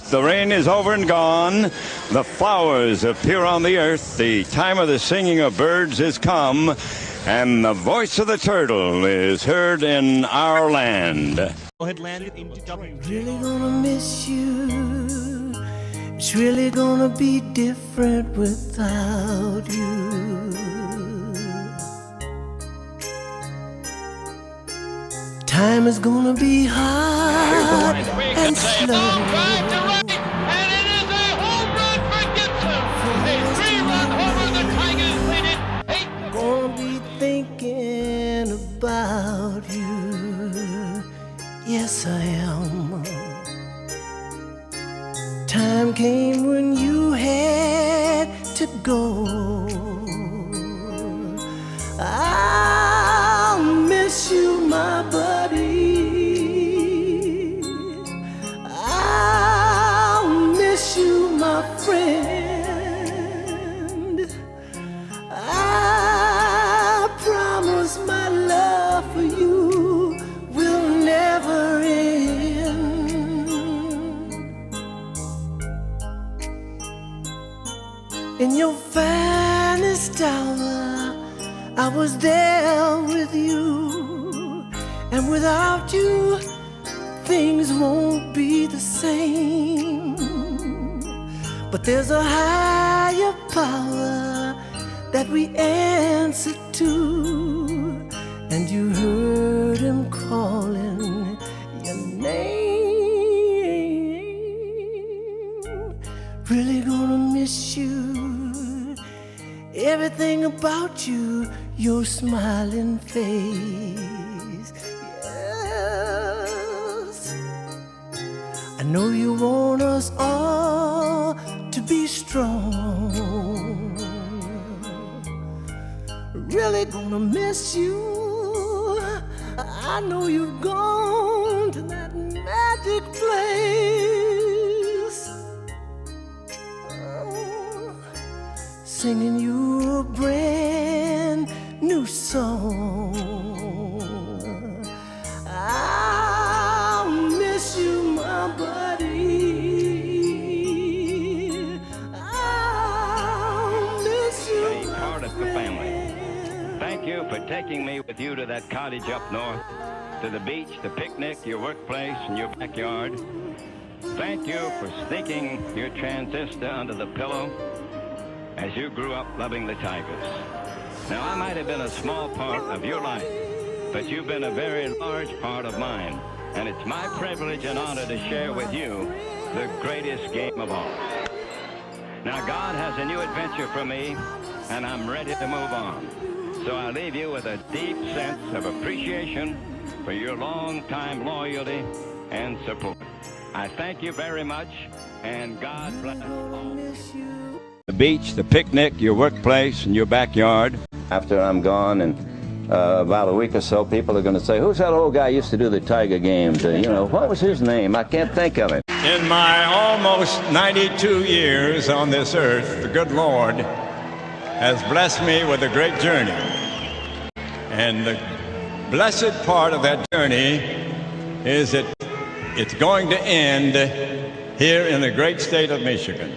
The rain is over and gone. The flowers appear on the earth. The time of the singing of birds is come, and the voice of the turtle is heard in our land. Had landed into Dublin. Really gonna miss you. It's really gonna be different without you. Time is gonna be hard and slow. Drive to right, and it is a home run for Gibson. A 3-run homer. The Tigers lead it 8-4. Gonna be thinking about you. Yes, I am. Time came when you had to go. I'll miss you, my buddy. I'll miss you, my friend. I promise my love for you will never end. In your finest hour, I was there with you, and without you, things won't be the same. But there's a higher power that we answer to, and you heard him calling your name. Really gonna miss you. Everything about you, your smiling face. Yes, I know you want us all to be strong. Really gonna miss you. I know you've gone to that magic place, singing you a brand new song. I'll miss you, my buddy. I'll miss you, Be part of the family. Thank you for taking me with you to that cottage up north, to the beach, the picnic, your workplace, and your backyard. Thank you for sneaking your transistor under the pillow as you grew up loving the Tigers. Now, I might have been a small part of your life, but you've been a very large part of mine, and it's my privilege and honor to share with you the greatest game of all. Now, God has a new adventure for me, and I'm ready to move on. So I leave you with a deep sense of appreciation for your long-time loyalty and support. I thank you very much, and God bless all. The beach, the picnic, your workplace, and your backyard. After I'm gone, and about a week or so, people are going to say, who's that old guy who used to do the Tiger games? What was his name? I can't think of it. In my almost 92 years on this earth, the good Lord has blessed me with a great journey. And the blessed part of that journey is that it's going to end here in the great state of Michigan.